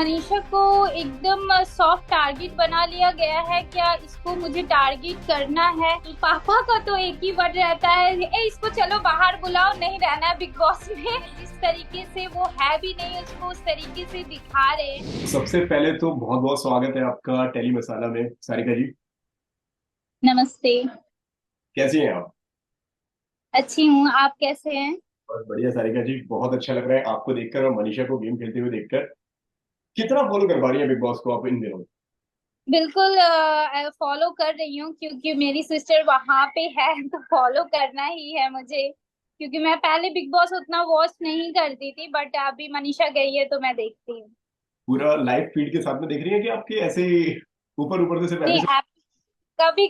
मनीषा को एकदम soft target बना लिया गया है। क्या इसको मुझे टारगेट करना है? पापा का तो एक ही वर्ड रहता है, ए इसको चलो बाहर बुलाओ, नहीं रहना है बिग बॉस में। जिस तरीके से वो है भी नहीं, उसको उस तरीके से दिखा रहे हैं। सबसे पहले तो बहुत बहुत स्वागत है आपका टेली मसाला में, सारिका जी। नमस्ते। कैसी हैं आप? अच्छी हूँ, आप कैसे हैं? बहुत बढ़िया सारिका जी, बहुत अच्छा लग रहा है आपको देखकर और मनीषा को गेम खेलते हुए देखकर। कितना फॉलो कर पा रही हैं बिग बॉस को आप इन दिनों? बिल्कुल फॉलो कर रही हूँ, क्योंकि मेरी सिस्टर वहां पे है तो फॉलो करना ही है मुझे। क्योंकि मैं पहले बिग बॉस उतना वॉच नहीं करती थी, बट अभी मनीषा गई है तो मैं देखती हूँ। पूरा लाइव फीड के साथ में देख रही हैं कि आपके ऐसे ऊपर ऊपर से सिर्फ नहीं, एपिसोड? कभी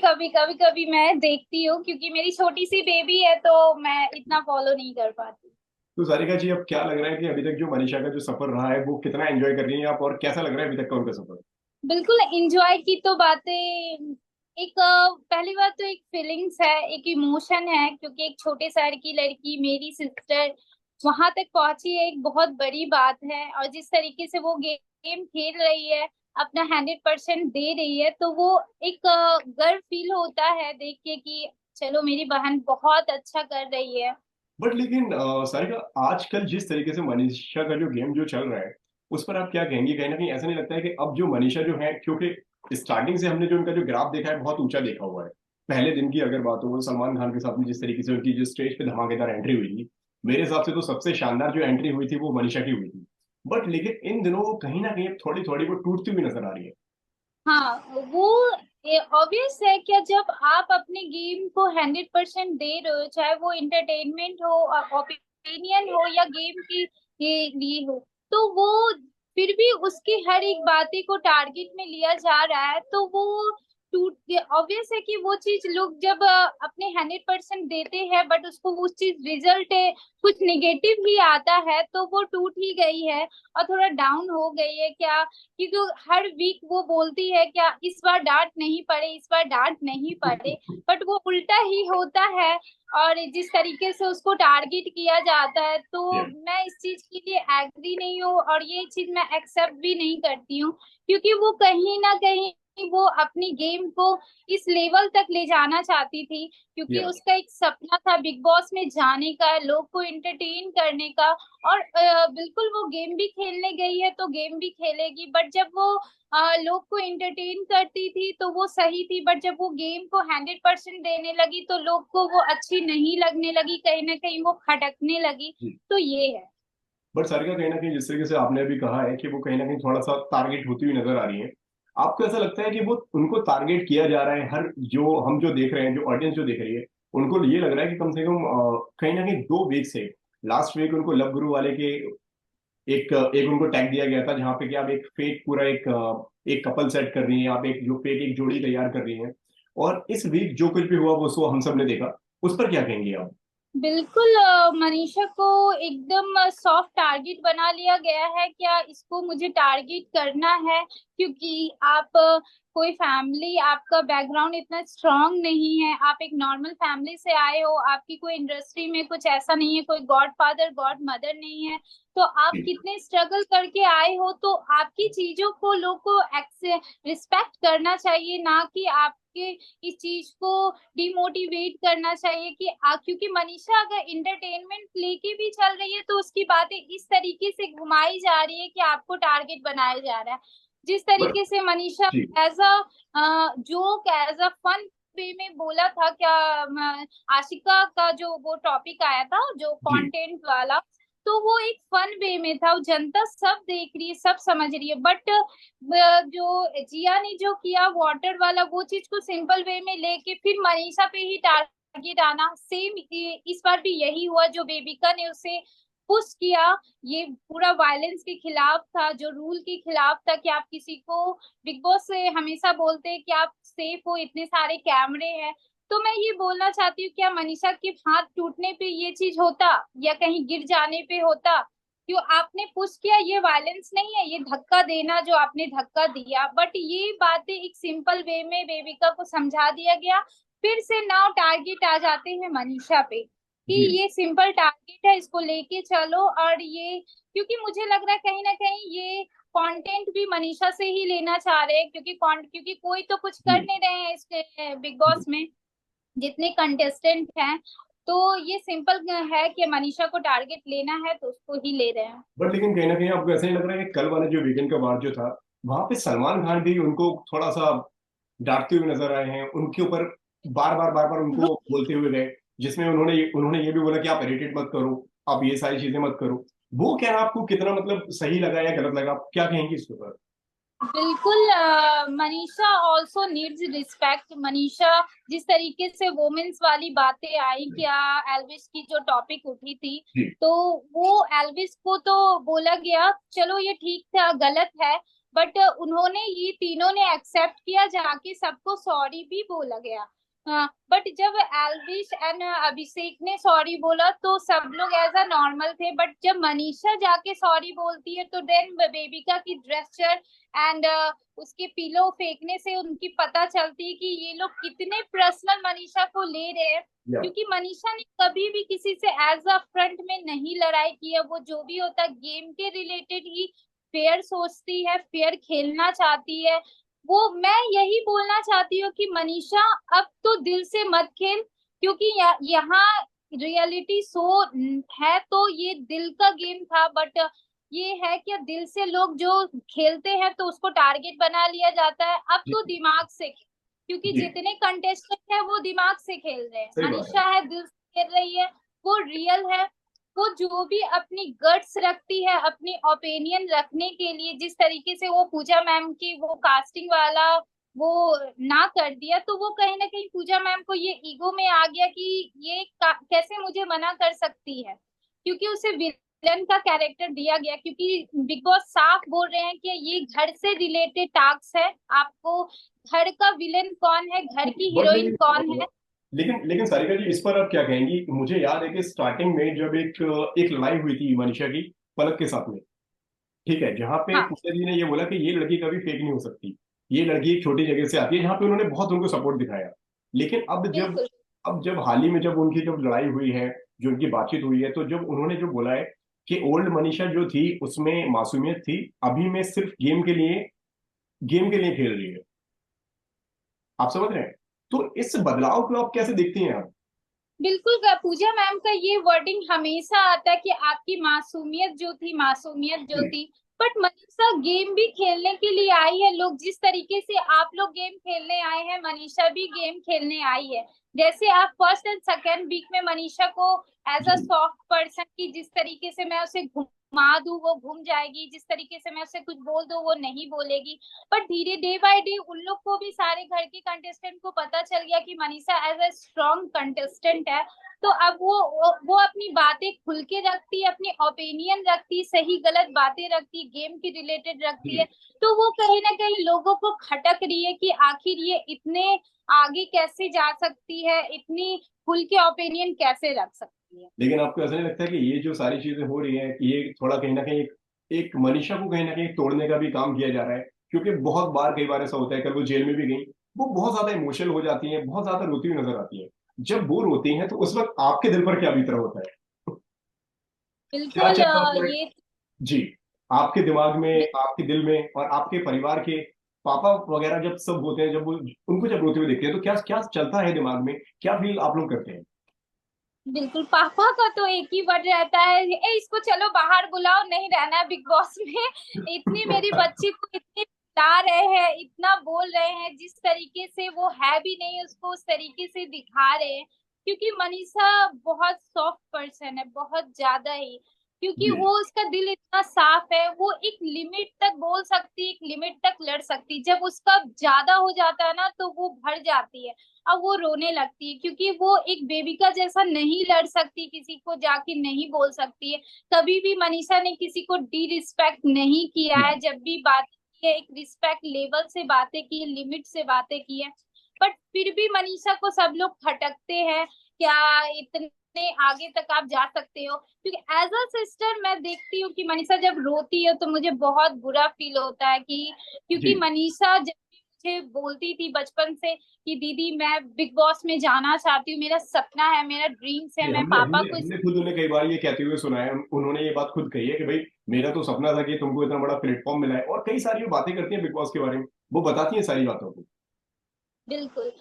कभी मैं देखती हूँ, क्योंकि मेरी छोटी सी बेबी है तो मैं इतना फॉलो नहीं कर पाती। तो सारिका जी, अब क्या लग रहा है कि अभी तक जो मनीषा का जो सफर रहा है वो कितना एंजॉय कर रही हैं आप, और कैसा लग रहा है अभी तक का उनका सफर? बिल्कुल एंजॉय की तो बातें। एक पहली बात तो एक फीलिंग्स है, एक इमोशन है, क्योंकि एक छोटे शहर की लड़की, मेरी सिस्टर वहां तक पहुंची है, एक बहुत बड़ी बात है। और जिस तरीके से वो गेम खेल रही है, अपना 100% दे रही है, तो वो एक गर्व फील होता है देख के कि चलो मेरी बहन बहुत अच्छा कर रही है। बट लेकिन सारिका, आजकल जिस तरीके से मनीषा का जो गेम जो चल रहा है उस पर आप क्या कहेंगे? कहीं ना कहीं ऐसा नहीं लगता है कि अब जो मनीषा जो है, क्योंकि स्टार्टिंग से हमने जो उनका जो ग्राफ देखा है बहुत ऊंचा देखा हुआ है। पहले दिन की अगर बात हो, वो सलमान खान के साथ में जिस तरीके से उनकी जो स्टेज पे धमाकेदार एंट्री हुई थी, मेरे हिसाब से तो सबसे शानदार जो एंट्री हुई थी वो मनीषा की हुई थी। बट लेकिन इन दिनों वो कहीं ना कहीं अब थोड़ी थोड़ी वो टूटती हुई नजर आ रही है। हाँ, वो ऑब्वियस है। क्या जब आप अपने गेम को 100% दे रहे हो, चाहे वो इंटरटेनमेंट हो, ओपिनियन हो, या गेम की ये लिए हो, तो वो फिर भी उसकी हर एक बातें को टारगेट में लिया जा रहा है, तो वो टूट गया। ऑब्वियस है कि वो चीज लोग जब अपने 100% देते हैं, बट उसको उस चीज रिजल्ट कुछ निगेटिव ही आता है, तो वो टूट ही गई है और थोड़ा डाउन हो गई है। क्या, क्योंकि हर वीक वो बोलती है क्या इस बार डांट नहीं पड़े, इस बार डांट नहीं पड़े, बट वो उल्टा ही होता है। और जिस तरीके से उसको टारगेट किया जाता है, तो Yeah. मैं इस चीज के लिए एग्री नहीं हूँ, और ये चीज मैं एक्सेप्ट भी नहीं करती हूँ। क्योंकि वो कहीं ना कहीं वो अपनी गेम को इस लेवल तक ले जाना चाहती थी, क्योंकि Yeah. उसका एक सपना था बिग बॉस में जाने का, लोग को एंटरटेन करने का। और बिल्कुल वो गेम भी खेलने गई है तो गेम भी खेलेगी, बट जब वो लोग को एंटरटेन करती थी तो वो सही थी, बट जब वो गेम को 100% देने लगी तो लोग को वो अच्छी नहीं लगने लगी, कहीं ना कहीं वो खटकने लगी। तो ये है। बट सारिका, कहीं ना कहीं जिस तरीके से आपने अभी कहा है कि वो कहीं ना कहीं थोड़ा सा टारगेट होती हुई नजर आ रही है, आपको ऐसा लगता है कि वो उनको टारगेट किया जा रहा है? हर जो हम जो देख रहे हैं, जो ऑडियंस जो देख रही है, उनको ये लग रहा है कि कम से कम कहीं ना कहीं 2 वीक से, लास्ट वीक उनको लव गुरु वाले के एक एक उनको टैग दिया गया था जहां पे कि आप एक फेक पूरा एक कपल सेट कर रही हैं, आप एक जो फेक एक जोड़ी तैयार कर रही हैं। और इस वीक जो कुछ भी हुआ वो सो हम सब ने देखा। उस पर क्या कहेंगे आप? बिल्कुल मनीषा को एकदम सॉफ्ट टारगेट बना लिया गया है। क्या इसको मुझे टारगेट करना है? क्योंकि आप कोई फैमिली, आपका बैकग्राउंड इतना स्ट्रांग नहीं है, आप एक नॉर्मल फैमिली से आए हो, आपकी कोई इंडस्ट्री में कुछ ऐसा नहीं है, कोई गॉड फादर गॉड मदर नहीं है, तो आप कितने स्ट्रगल करके आए हो, तो आपकी चीजों को लोग को रिस्पेक्ट करना चाहिए, ना कि आपके इस चीज को डिमोटिवेट करना चाहिए। कि क्योंकि मनीषा अगर इंटरटेनमेंट लेके भी चल रही है तो उसकी बातें इस तरीके से घुमाई जा रही है कि आपको टारगेट बनाया जा रहा है। जिस बट तरीके से Manisha ji. As a joke, as a fun way में बोला था, क्या आशिका का जो वो टॉपिक आया था, जो जी। कंटेंट वाला, तो वो एक फन वे में था, वो जनता सब देख रही है, सब समझ रही है। बट जो जिया ने जो किया वाटर वाला, वो चीज को सिंपल वे में लेके फिर मनीषा पे ही टारगेट आना, सेम इस बार भी यही हुआ। जो बेबिका ने उसे पुश किया, ये पूरा वायलेंस के खिलाफ था, जो रूल के खिलाफ था, कि आप किसी को, बिग बॉस से हमेशा बोलते हैं कि आप सेफ हो, इतने सारे कैमरे हैं। तो मैं ये बोलना चाहती हूँ, क्या मनीषा के हाथ टूटने पे ये चीज होता, या कहीं गिर जाने पे होता? क्यों आपने पुश किया, ये वायलेंस नहीं है, ये धक्का देना जो आपने धक्का दिया। बट ये बातें एक सिंपल वे में बेबिका को समझा दिया गया, फिर से नाउ टारगेट आ जाते हैं मनीषा पे, कि जी। ये सिंपल टारगेट है, इसको लेके चलो। और ये, क्योंकि मुझे लग रहा है कहीं ना कहीं ये कंटेंट भी मनीषा से ही लेना चाह रहे हैं, क्योंकि कोई तो कुछ कर जी। नहीं रहे हैं इसके बिग बॉस में, जितने कंटेस्टेंट हैं। तो ये सिंपल है कि मनीषा को टारगेट लेना है तो उसको ही ले रहे हैं। बट लेकिन कहीं ना कहीं आपको ऐसा नहीं लग रहा है कि कल वाला जो वीकेंड का वार जो था, वहां पे सलमान खान भी उनको थोड़ा सा डांटते हुए नजर आए हैं, उनके ऊपर बार बार वो उनको बोलते हुए गए, जिसमें उन्होंने ये भी बोला कि आप एडिटेट मत करो, आप ये सारी चीजें मत करो। वो कहना आपको कितना मतलब सही लगा या गलत लगा, आप क्या कहेंगे इसके ऊपर? बिल्कुल, Manisha also needs respect. Manisha जिस तरीके से वोमेन्स वाली बातें आई, क्या एल्विस की जो टॉपिक उठी थी, जी। तो वो एल्विस को तो बोला गया, चलो ये ठीक था, गलत है, बट उन्होंने ये तीनों ने एक्सेप्ट किया, जाके सबको सॉरी भी बोला गया। बट जब एल्विश एंड अभिषेक ने सॉरी बोला तो सब लोग एज अ नॉर्मल थे, बट जब मनीषा जाके सॉरी बोलती है तो देन बेबिका की ड्रेसचर एंड उसके पिलो फेंकने से उनकी पता चलती है कि ये लोग कितने पर्सनल मनीषा को ले रहे हैं। या। क्योंकि मनीषा ने कभी भी किसी से एज अ फ्रंट में नहीं लड़ाई की है, वो जो भी होता है गेम के रिलेटेड ही फेयर सोचती है, फेयर खेलना चाहती है। वो मैं यही बोलना चाहती हूँ कि मनीषा अब तो दिल से मत खेल, क्योंकि यहाँ रियलिटी शो है तो ये दिल का गेम था, बट ये है कि दिल से लोग जो खेलते हैं तो उसको टारगेट बना लिया जाता है। अब जी। तो दिमाग से खेल, क्योंकि जी। जितने कंटेस्टेंट है वो दिमाग से खेल रहे हैं। सही बात है। मनीषा है दिल से खेल रही है, वो रियल है। वो जो भी अपनी गट्स रखती है अपनी ओपिनियन रखने के लिए, जिस तरीके से वो पूजा मैम की वो कास्टिंग वाला वो ना कर दिया, तो वो कहीं ना कहीं पूजा मैम को ये ईगो में आ गया कि ये कैसे मुझे मना कर सकती है, क्योंकि उसे विलन का कैरेक्टर दिया गया। क्योंकि बिग बॉस साफ बोल रहे हैं कि ये घर से रिलेटेड टास्क है, आपको घर का विलन कौन है, घर की बट हीरोइन कौन है। लेकिन लेकिन सारिका जी, इस पर आप क्या कहेंगी? मुझे याद है कि स्टार्टिंग में जब एक एक लड़ाई हुई थी मनीषा की पलक के साथ में, ठीक है, जहां पे हाँ पूजा जी ने ये बोला कि ये लड़की कभी फेक नहीं हो सकती, ये लड़की एक छोटी जगह से आती है, जहाँ पे उन्होंने बहुत उनको सपोर्ट दिखाया। लेकिन बिल्कुल। अब जब हाल ही में जब उनकी जब लड़ाई हुई है, जो उनकी बातचीत हुई है, तो जब उन्होंने जो बोला है कि ओल्ड मनीषा जो थी उसमें मासूमियत थी, अभी मैं सिर्फ गेम के लिए खेल रही है। आप समझ रहे हैं? तो इस बदलाव को आप कैसे देखती हैं आप? बिल्कुल, पूजा मैम का ये वर्डिंग हमेशा आता है कि आपकी मासूमियत जो थी, मासूमियत जो जी। थी। बट मनीषा गेम भी खेलने के लिए आई है। लोग जिस तरीके से आप लोग गेम खेलने आए हैं, मनीषा भी गेम खेलने आई है। जैसे आप फर्स्ट एंड सेकेंड वीक में मनीषा को एज अ जी। सॉफ्ट पर्सन की, जिस तरीके से मैं उसे घुमा दूं वो घूम जाएगी, जिस तरीके से मैं उसे कुछ बोल दूं वो नहीं बोलेगी। बट धीरे डे बाय डे उन लोग को भी, सारे घर के कंटेस्टेंट को पता चल गया कि Manisha as a strong contestant है। तो अब वो अपनी बातें खुल के रखती है, अपनी ओपिनियन रखती है, सही गलत बातें रखती है, गेम की रिलेटेड रखती है। जी। तो वो कहीं ना कहीं लोगों को खटक रही है कि आखिर ये इतने आगे कैसे जा सकती है, इतनी खुल के ओपिनियन कैसे रख सकती है। लेकिन आपको ऐसा नहीं लगता कि ये जो सारी चीजें हो रही हैं, ये थोड़ा कहीं ना कहीं एक मनीषा को कहीं ना कहीं तोड़ने का भी काम किया जा रहा है? क्योंकि बहुत बार कई बार ऐसा होता है, कल वो जेल में भी गई, वो बहुत ज्यादा इमोशनल हो जाती हैं, बहुत ज्यादा रोती हुई नजर आती हैं। जब वो रोती हैं तो उस वक्त आपके दिल पर क्या बीत रहा होता है? क्या बिल्कुल, चल रहा होता है? ये जी। आपके दिमाग में, आपके दिल में, और आपके परिवार के पापा वगैरह जब सब होते हैं, जब वो उनको जब रोते हुए देखते हैं, तो क्या क्या चलता है दिमाग में, क्या फील आप लोग करते हैं? बिल्कुल, पापा का तो एक ही वर्ड रहता है, ए इसको चलो बाहर बुलाओ, नहीं रहना है बिग बॉस में। इतनी मेरी बच्ची को इतनी बता रहे हैं, इतना बोल रहे हैं, जिस तरीके से वो है भी नहीं उसको उस तरीके से दिखा रहे हैं। क्योंकि मनीषा बहुत सॉफ्ट पर्सन है, बहुत ज्यादा ही। क्योंकि जी। वो उसका दिल इतना साफ है, वो एक लिमिट तक बोल सकती है, एक लिमिट तक लड़ सकती है। जब उसका ज्यादा हो जाता है ना तो वो भर जाती है, अब वो रोने लगती है, क्योंकि वो एक बेबी का जैसा नहीं लड़ सकती, किसी को जाके नहीं बोल सकती है। कभी भी मनीषा ने किसी को डी रिस्पेक्ट नहीं किया जी। है, जब भी बात की है एक रिस्पेक्ट लेवल से बातें की है, लिमिट से बातें की है। बट फिर भी मनीषा को सब लोग खटकते हैं, क्या इतने आगे तक आप जा सकते हो? क्योंकि एज अ सिस्टर मैं देखती हूँ कि मनीषा जब रोती है तो मुझे बहुत बुरा फील होता है कि, क्योंकि जी। मनीषा मुझे बोलती थी बचपन से कि दीदी मैं बिग बॉस में जाना चाहती हूँ, मेरा सपना है, मेरा ड्रीम्स है, जी, मैं हमने पापा हमने को हमने खुद उन्हें कई बार ये कहते हुए सुना है। उन्होंने ये बात खुद कही है कि भाई मेरा तो सपना था कि तुमको इतना बड़ा प्लेटफॉर्म मिला है, और कई सारी वो बातें करती हैं बिग बॉस के बारे में, वो बताती हैं सारी बातों को। बिल्कुल।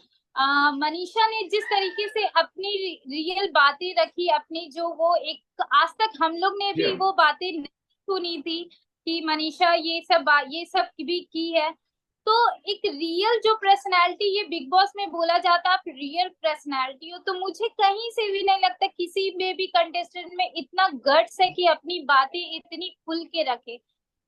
मनीषा ने जिस तरीके से अपनी रियल बातें रखी, अपनी जो वो एक आज तक हम लोग ने जी भी हाँ। वो बातें नहीं सुनी थी कि मनीषा ये सब भी की है। तो एक रियल जो पर्सनैलिटी ये बिग बॉस में बोला जाता, आप रियल पर्सनैलिटी हो, तो मुझे कहीं से भी नहीं लगता किसी में भी कंटेस्टेंट में इतना गट्स है कि अपनी बातें इतनी खुल के रखे।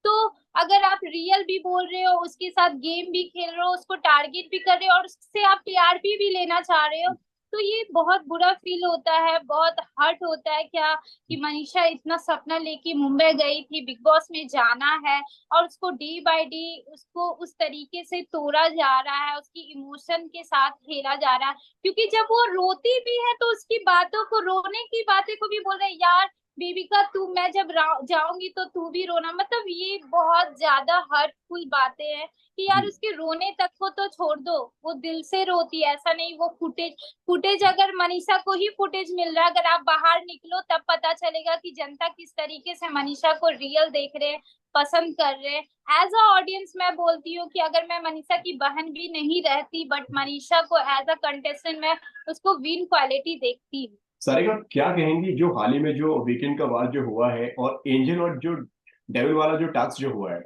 तो अगर आप रियल भी बोल रहे हो, उसके साथ गेम भी खेल रहे हो, उसको टारगेट भी कर रहे हो और उससे आप टीआरपी भी लेना चाह रहे हो, तो ये बहुत बुरा फील होता है, बहुत हर्ट होता है क्या कि मनीषा इतना सपना लेके मुंबई गई थी, बिग बॉस में जाना है, और उसको डे बाय डे उसको उस तरीके से तोड़ा जा रहा है, उसकी इमोशन के साथ खेला जा रहा है। क्योंकि जब वो रोती भी है तो उसकी बातों को, रोने की बातें को भी बोल रहे हैं, यार बेबी का तू, मैं जब जाऊंगी तो तू भी रोना, मतलब ये बहुत ज्यादा हर्टफुल बातें हैं कि यार जी। उसके रोने तक को तो छोड़ दो, वो दिल से रोती है, ऐसा नहीं वो फुटेज फुटेज अगर मनीषा को ही फुटेज मिल रहा है, अगर आप बाहर निकलो तब पता चलेगा कि जनता किस तरीके से मनीषा को रियल देख रहे हैं, पसंद कर रहे हैं। एज अ ऑडियंस मैं बोलती हूँ कि अगर मैं मनीषा की बहन भी नहीं रहती, बट मनीषा को एज अ कंटेस्टेंट मैं उसको विन क्वालिटी देखती हूँ। सारिका, क्या कहेंगी जो हाल ही में जो वीकेंड का वार जो हुआ है, और एंजल और जो डेविल वाला जो टास्क जो हुआ है,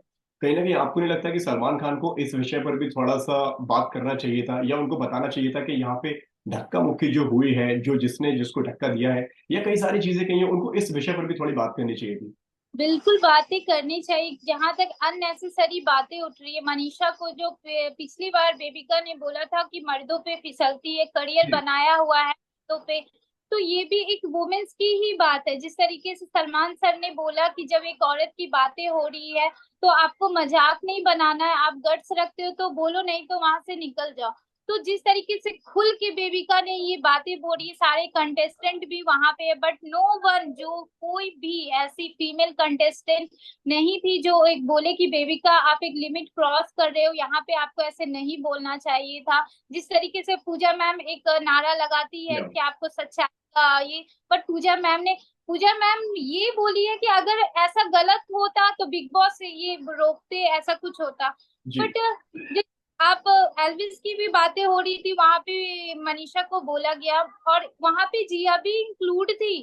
कहीं ना कहीं आपको नहीं लगता कि सलमान खान को इस विषय पर भी थोड़ा सा बात करना चाहिए था, या उनको बताना चाहिए था कि यहाँ पे धक्का मुक्की जो हुई है, जो जिसने जिसको धक्का दिया है, या कई सारी चीजें कही हैं, उनको इस विषय पर भी थोड़ी बात करनी चाहिए थी। बिल्कुल बातें करनी चाहिए। जहां तक अननेसेसरी बातें उठ रही है, मनीषा को जो पिछली बार बेबिका ने बोला था कि मर्दों पे फिसलती है, करियर जी। बनाया हुआ है मर्दों पे, तो ये भी एक वुमेन्स की ही बात है। जिस तरीके से सलमान सर ने बोला कि जब एक औरत की बातें हो रही है तो आपको मजाक नहीं बनाना है, आप गट्स रखते हो तो बोलो, नहीं तो वहां से निकल जाओ। तो जिस तरीके से खुल के बेबिका ने ये बातें बोली, सारे कंटेस्टेंट भी वहां पे है, बट नो वन, जो कोई भी ऐसी फीमेल कंटेस्टेंट नहीं थी जो एक बोले कि बेबिका आप एक लिमिट क्रॉस कर रहे हो, यहाँ पे आपको ऐसे नहीं बोलना चाहिए था। जिस तरीके से पूजा मैम एक नारा लगाती है या कि आपको सच्चाई का ये, बट पूजा मैम ये बोली है कि अगर ऐसा गलत होता तो बिग बॉस से ये रोकते, ऐसा कुछ होता। जी। बट आप एल्विस की भी बातें हो रही थी, वहां पे मनीषा को बोला गया, और वहां पे जिया भी इंक्लूड थी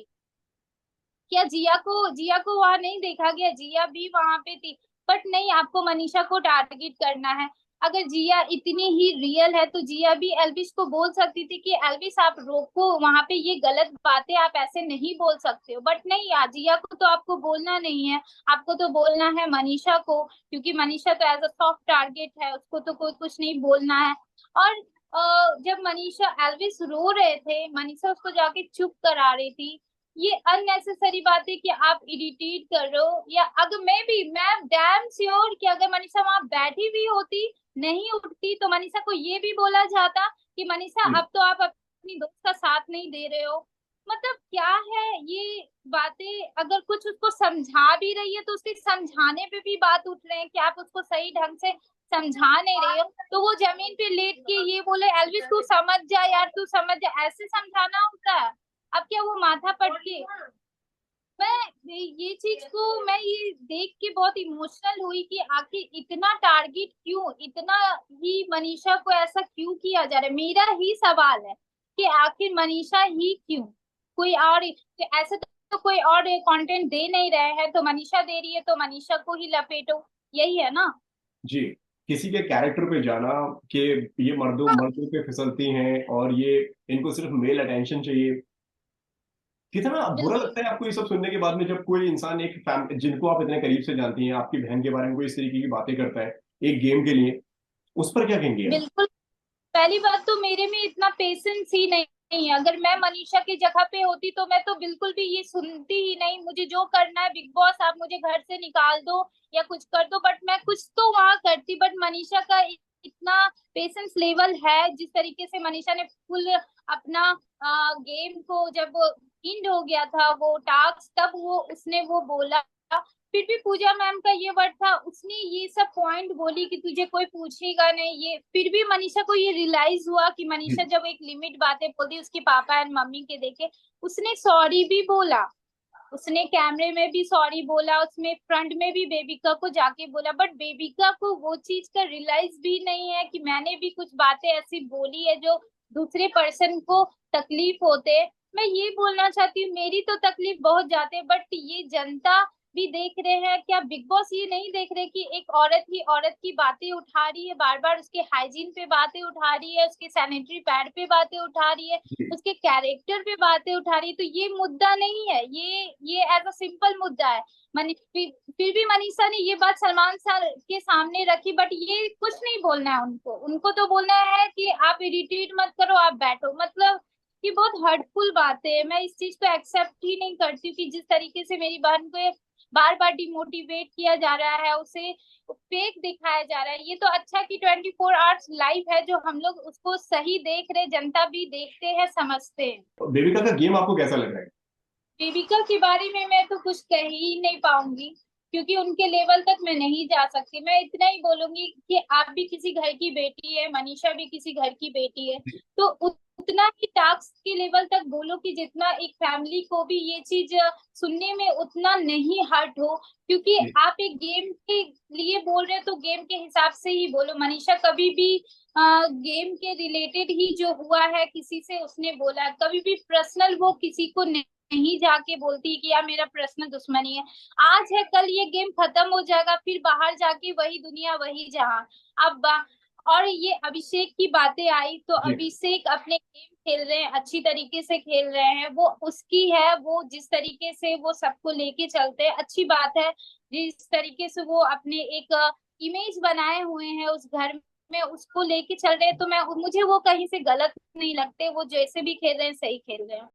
क्या? जिया को वहां नहीं देखा गया? जिया भी वहां पे थी, बट नहीं, आपको मनीषा को टारगेट करना है। अगर जिया इतनी ही रियल है तो जिया भी एल्विस को बोल सकती थी कि एल्विस आप रोको, वहां पे ये गलत बातें आप ऐसे नहीं बोल सकते हो, बट नहीं यार, जिया को तो आपको बोलना नहीं है, आपको तो बोलना है मनीषा को, क्योंकि मनीषा तो एज अ सॉफ्ट टारगेट है, उसको तो कोई कुछ नहीं बोलना है। और जब मनीषा एल्विस रो रहे थे, मनीषा उसको जाके चुप करा रही थी, ये अननेसेसरी बात है कि आप इरिटेट कर रहे हो। या अगर मैं डैम श्योर कि अगर मनीषा वहां बैठी भी होती, नहीं उठती, तो मनीषा को ये भी बोला जाता कि मनीषा जी। अब तो आप अपनी दोस्त का साथ नहीं दे रहे हो। मतलब क्या है ये बातें? अगर कुछ उसको समझा भी रही है तो उसके समझाने पे भी बात उठ रहे हैं कि आप उसको सही ढंग से समझा नहीं रहे हो, तो वो जमीन पे लेट के ये बोले एल्विस तू समझ जा यार, तू समझ जा, ऐसे समझाना होता है? अब क्या वो माथा पट के, मैं ये चीज को मैं ये देख के बहुत इमोशनल हुई कि आखिर इतना टारगेट क्यों, इतना ही मनीषा को ऐसा क्यों किया जा रहा है? मेरा ही सवाल है कि आखिर मनीषा ही क्यों, कोई और ऐसे तो कोई और कंटेंट दे नहीं रहे हैं, तो मनीषा दे रही है तो मनीषा को ही लपेटो, यही है ना? जी। किसी के कैरेक्टर पे जाना कि ये मर्दों मर्दों पे फिसलती हैं, और ये इनको सिर्फ मेल अटेंशन चाहिए। कितना बुरा बिल्कुल। लगता है आपको ये सब सुनने के बाद में, जब कोई इंसान एक जिनको आप इतने करीब से जानती हैं, आपकी बहन के बारे में कोई इस तरीके की बातें करता है एक गेम के लिए, उस पर क्या कहेंगे आप? बिल्कुल। पहली बात तो मेरे में इतना पेशेंस ही नहीं है। अगर मैं मनीषा की जगह पे होती तो मैं तो बिल्कुल भी ये सुनती ही नहीं, मुझे जो करना है बिग बॉस आप मुझे घर से निकाल दो या कुछ कर दो, बट मैं कुछ तो वहां करती। बट मनीषा का इतना पेशेंस लेवल है, जिस तरीके से मनीषा ने फुल अपना गेम को, जब एंड हो गया था वो टास्क, तब वो उसने वो बोला फिर भी पूजा मैम का ये वर्ड था, उसने ये सब पॉइंट बोली कि तुझे कोई पूछेगा नहीं, ये फिर भी मनीषा को ये रियलाइज हुआ कि मनीषा जी। जब एक लिमिट बातें बोलती उसके पापा एंड मम्मी के देखे, उसने सॉरी भी बोला, उसने कैमरे में भी सॉरी बोला, उसमें फ्रंट में भी बेबिका को जाके बोला, बट बेबिका को वो चीज का रियलाइज भी नहीं है कि मैंने भी कुछ बातें ऐसी बोली है जो दूसरे पर्सन को तकलीफ होते। मैं ये बोलना चाहती हूँ, मेरी तो तकलीफ बहुत जाते, बट ये जनता भी देख रहे हैं क्या? बिग बॉस ये नहीं देख रहे कि एक औरत ही औरत की बातें उठा रही है, बार बार उसके हाइजीन पे बातें उठा रही है, उसके सैनिटरी पैड पे बातें उठा रही है, जी। उसके कैरेक्टर पे बातें उठा रही है, तो ये मुद्दा नहीं है, ये एज अ सिंपल मुद्दा है। फिर भी मनीषा ने ये बात सलमान सर के सामने रखी, बट ये कुछ नहीं बोलना है उनको, उनको तो बोलना है कि आप इरिटेट मत करो, आप बैठो। मतलब ये बहुत हर्टफुल बात है, मैं इस चीज को एक्सेप्ट ही नहीं करती हूँ कि जिस तरीके से मेरी बहन को बार बार डिमोटिवेट किया जा रहा है, उसे फेक दिखाया जा रहा है। ये तो अच्छा कि 24 आवर्स लाइव है जो हम लोग उसको सही देख रहे, जनता भी देखते हैं, समझते हैं। देविका का गेम आपको कैसा लग रहा है? देविका के बारे में मैं तो कुछ कह ही नहीं पाऊंगी, क्योंकि उनके लेवल तक मैं नहीं जा सकती। मैं इतना ही बोलूंगी कि आप भी किसी घर की बेटी है, मनीषा भी किसी घर की बेटी है, तो उतना ही टास्क के लेवल तक बोलो कि जितना एक फैमिली को भी ये चीज सुनने में उतना नहीं हर्ट हो। क्योंकि जी। आप एक गेम के लिए बोल रहे हो तो गेम के हिसाब से ही बोलो। मनीषा कभी भी गेम के रिलेटेड ही जो हुआ है किसी से उसने बोला, कभी भी पर्सनल वो किसी को नहीं जाके बोलती कि यार मेरा पर्सनल दुश्मनी है। आज है कल ये गेम खत्म हो जाएगा, फिर बाहर जाके वही दुनिया वही जहां। अब और ये अभिषेक की बातें आई, तो जी। अभिषेक अपने गेम खेल रहे हैं, अच्छी तरीके से खेल रहे हैं, वो उसकी है, वो जिस तरीके से वो सबको लेके चलते हैं अच्छी बात है। जिस तरीके से वो अपने एक इमेज बनाए हुए हैं उस घर में, उसको लेके चल रहे हैं, तो मैं मुझे वो कहीं से गलत नहीं लगते, वो जैसे भी खेल रहे हैं सही खेल रहे हैं।